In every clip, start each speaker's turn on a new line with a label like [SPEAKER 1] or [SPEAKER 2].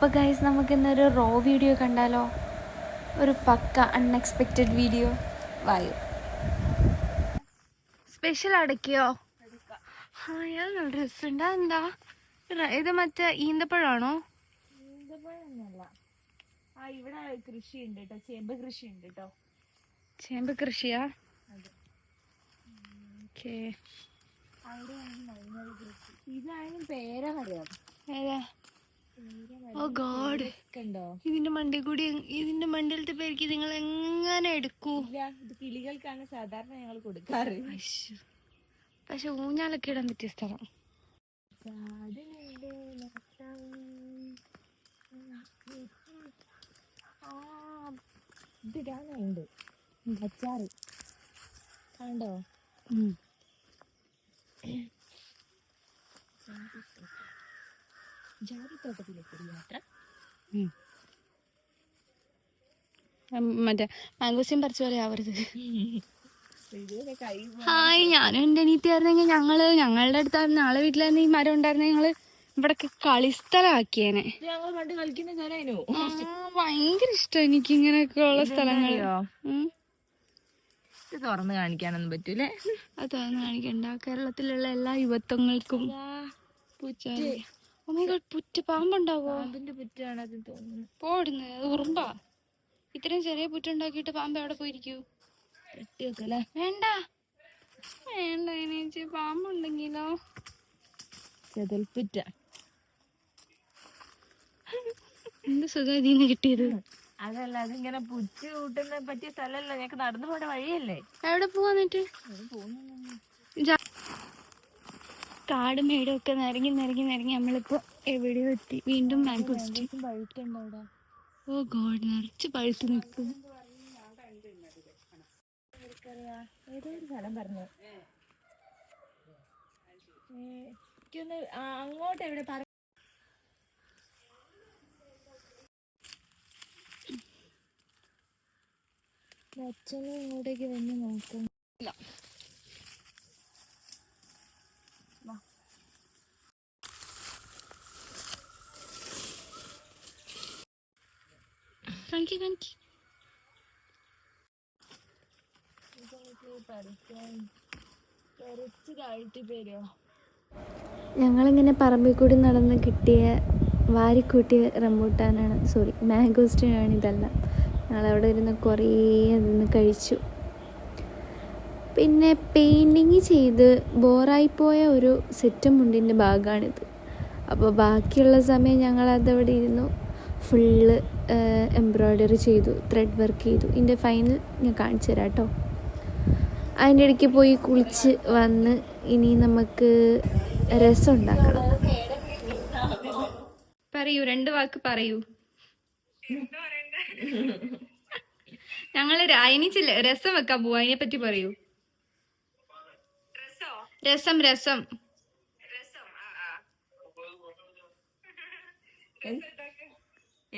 [SPEAKER 1] അപ്പോൾ ഗൈസ് നമുക്കിന്നൊരു raw video കണ്ടാലോ? ഒരു പക്ക അൺഎക്സ്പെക്റ്റഡ് വീഡിയോ. വായു സ്പെഷ്യൽ അടയ്ക്കോ? അത് നല്ല രസമുണ്ട്. എന്താ ഇത്? മറ്റേ ഈന്തപ്പഴമാണോ?
[SPEAKER 2] ഈന്തപ്പഴമൊന്നുമല്ല. ഇവിടെ കൃഷിയുണ്ട് കേട്ടോ, ചേമ്പ് കൃഷിയുണ്ട് കേട്ടോ.
[SPEAKER 1] ചേമ്പ് കൃഷിയാ? ഓക്കേ.
[SPEAKER 2] ഇതായാലും പേര അറിയാം.
[SPEAKER 1] ഏതാ? ഓ ഗോഡ്, ഇതിന്റെ മണ്ടിലത്തെ പേർക്ക് നിങ്ങൾ എങ്ങനെ എടുക്കൂ?
[SPEAKER 2] ഇത് കിളികൾക്കാണ് സാധാരണ ഞങ്ങൾ കൊടുക്കാറ്.
[SPEAKER 1] പക്ഷെ ഊഞ്ഞാലൊക്കെ ഇടാൻ പറ്റിയ സ്ഥലം.
[SPEAKER 2] ഇതിടാനുണ്ട് അച്ചാറ് കണ്ടോ? ജാതിത്തോട്ടത്തിലേക്ക് യാത്ര.
[SPEAKER 1] മറ്റേ മാംഗോസിൻ പറിച്ച പോലെ ആവരുത്. ഹായ്, ഞാനും എൻ്റെ അനിയത്തിയായിരുന്നെങ്കിൽ ഞങ്ങളുടെ അടുത്തായിരുന്നു, ഞങ്ങളെ വീട്ടിലായിരുന്നു ഈ മരം ഉണ്ടായിരുന്നെങ്കിൽ ഞങ്ങള് ഇവിടൊക്കെ കളിസ്ഥലമാക്കിയേനെ. ഭയങ്കര ഇഷ്ടം എനിക്ക് ഇങ്ങനെയൊക്കെ ഉള്ള സ്ഥലങ്ങൾ.
[SPEAKER 2] ഇത് തുറന്ന് കാണിക്കാനൊന്നും പറ്റൂലേ?
[SPEAKER 1] അത് തുറന്ന് കാണിക്കണ്ട. കേരളത്തിലുള്ള എല്ലാ യുവത്വങ്ങൾക്കും പുറ്റ് പാമ്പുണ്ടാവോ?
[SPEAKER 2] പാമ്പിന്റെ പുറ്റാണ് അത് തോന്നുന്നു.
[SPEAKER 1] പോടുന്നത് ഉറുമ്പാ. ഇത്രയും ചെറിയ പുറ്റുണ്ടാക്കിയിട്ട് പാമ്പ് എവിടെ പോയിരിക്കൂ?
[SPEAKER 2] കെട്ടിവെക്കല്ലേ?
[SPEAKER 1] വേണ്ട വേണ്ട ചേച്ചി, പാമ്പുണ്ടെങ്കിലോ?
[SPEAKER 2] ചെതൽപ്പുറ്റ.
[SPEAKER 1] എന്ത് സുഖം കിട്ടിയത്.
[SPEAKER 2] അതല്ല, അതിങ്ങനെ പുറ്റ് കൂട്ടുന്ന പറ്റിയ സ്ഥലമല്ല, ഞങ്ങക്ക് നടന്നു പോണ വഴിയല്ലേ.
[SPEAKER 1] എവിടെ പോവാന്നിട്ട്? കാടും മേടും ഒക്കെ നിരങ്ങി നമ്മളിപ്പോ എവിടെയോ എത്തി. വീണ്ടും മാംഗോസ്റ്റിൻ. ഓ ഗോഡ്, നിറച്ച് പഴുത്ത് നിൽക്കും.
[SPEAKER 2] ഏതൊരു സ്ഥലം പറഞ്ഞു അങ്ങോട്ട് എവിടെ പറ. അച്ഛനും ഇങ്ങോട്ടേക്ക് വന്ന് നോക്കാം.
[SPEAKER 1] ഞങ്ങളിങ്ങനെ പറമ്പിൽ കൂടി നടന്ന് കിട്ടിയ വാരിക്കൂട്ടിയ റംബൂട്ടാനാണ്, സോറി മാംഗോസ്റ്റിനാണ് ഇതെല്ലാം. ഞങ്ങളവിടെ ഇരുന്ന് കുറേ അതിന്ന് കഴിച്ചു. പിന്നെ പെയിൻറ്റിങ് ചെയ്ത് ബോറായിപ്പോയ ഒരു സെറ്റും മുണ്ടിൻ്റെ ഭാഗമാണിത്. അപ്പോൾ ബാക്കിയുള്ള സമയം ഞങ്ങളതവിടെ ഇരുന്നു ഫുള്ള് എംബ്രോയ്ഡറി ചെയ്തു, ത്രെഡ് വർക്ക് ചെയ്തു. ഇതിൻ്റെ ഫൈനൽ ഞാൻ കാണിച്ചു തരാം കേട്ടോ. അതിൻ്റെ ഇടയ്ക്ക് പോയി കുളിച്ച് വന്ന് ഇനി നമുക്ക് രസം ഉണ്ടാക്കണം. പറയൂ, 2 വാക്ക് പറയൂ. ഞങ്ങള് രായനിച്ചില്ല രസം വെക്കാൻ പോവാ, അതിനെ പറ്റി പറയൂ. രസം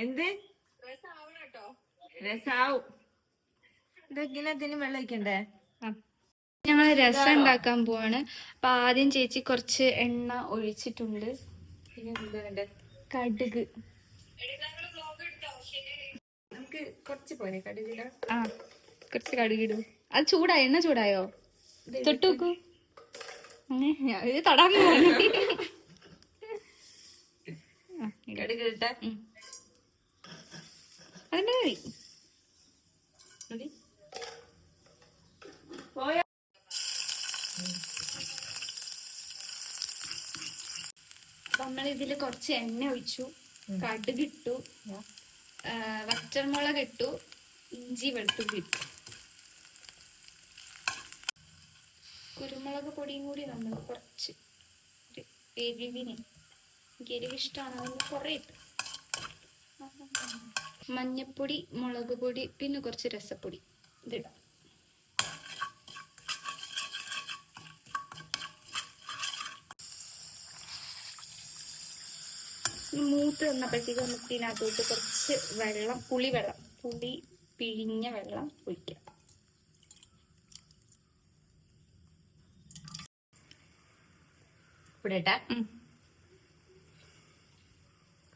[SPEAKER 2] എന്ത് രസാവും. ഇതെങ്ങനെ വെള്ളം ഒഴിക്കണ്ടേ?
[SPEAKER 1] ഞങ്ങൾ രസം ഉണ്ടാക്കാൻ പോവാണ്. അപ്പൊ ആദ്യം ചേച്ചി കുറച്ച് എണ്ണ ഒഴിച്ചിട്ടുണ്ട്. പിന്നെ കടുക്
[SPEAKER 2] കുറച്ച് പോരെ കടുകിട.
[SPEAKER 1] കുറച്ച് കടുകിടും. അത് ചൂടായോ? എണ്ണ ചൂടായോ? തൊട്ട് വെക്കൂ. ഇത് തടാൻ പോവാണ്.
[SPEAKER 2] കടുക് ഇട്ട
[SPEAKER 1] അതിന്റെ മതി. നമ്മളിതില് കുറച്ച് എണ്ണ ഒഴിച്ചു, കടുകിട്ടു, വറ്റൽമുളക് ഇട്ടു, ഇഞ്ചി വെളുത്തുള്ളി ഇട്ടു, കുരുമുളക് പൊടിയും കൂടി നമ്മൾ കുറച്ച് എരിവിന്, എനിക്ക് എരിവ് ഇഷ്ടമാണ്, അതിന് കുറേ ഇട്ടു. മഞ്ഞപ്പൊടി, മുളക് പൊടി, പിന്നെ കുറച്ച് രസപ്പൊടി ഇതിടാം. മൂത്ത് വന്നപ്പോഴത്തേക്ക് നമുക്ക് ഇതിനകത്തോട്ട് കുറച്ച് വെള്ളം, പുളി പിഴിഞ്ഞ വെള്ളം ഒഴിക്കാം.
[SPEAKER 2] ഇവിടെ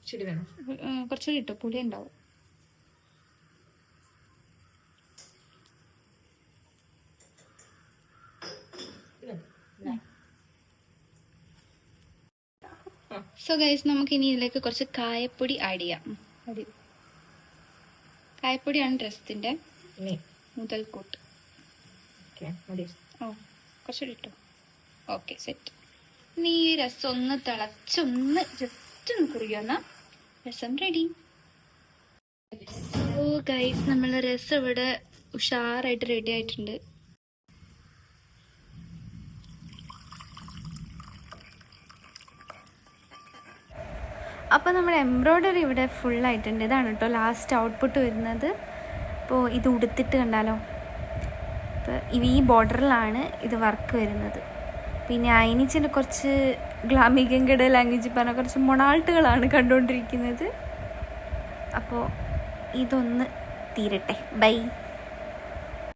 [SPEAKER 2] ശരി വേണം.
[SPEAKER 1] കുറച്ചുകൂടി ഇട്ടോ, പുളി ഉണ്ടാവും. സോ ഗൈസ്, നമുക്ക് ഇനി ഇതിലേക്ക് കുറച്ച് കായപ്പൊടി ആഡ് ചെയ്യാം. കായപ്പൊടിയാണ് രസത്തിന്റെ മുതൽക്കൂട്ട്. ഓ, കുറച്ചുകൂടി ഇട്ടോ. Okay, set. ഇനി ഈ രസം ഒന്ന് തിളച്ചൊന്ന് ജസ്റ്റ് ഒന്ന് കുറിയുന്ന രസം റെഡി. ഓ ഗൈസ്, നമ്മൾ രസം ഇവിടെ ഉഷാറായിട്ട് റെഡി ആയിട്ടുണ്ട്. അപ്പോൾ നമ്മുടെ എംബ്രോയ്ഡറി ഇവിടെ ഫുള്ളായിട്ടുണ്ട്. ഇതാണ് കേട്ടോ ലാസ്റ്റ് ഔട്ട്പുട്ട് വരുന്നത്. അപ്പോൾ ഇത് ഉടുത്തിട്ട് കണ്ടാലോ. അപ്പോൾ ഈ ബോർഡറിലാണ് ഇത് വർക്ക് വരുന്നത്. പിന്നെ അയിനിച്ചിൻ്റെ കുറച്ച് ഗ്ലാമികങ്കട ലാംഗ്വേജ് പറഞ്ഞ കുറച്ച് മൊണാൾട്ടുകളാണ് കണ്ടുകൊണ്ടിരിക്കുന്നത്. അപ്പോൾ ഇതൊന്ന് തീരട്ടെ. ബൈ.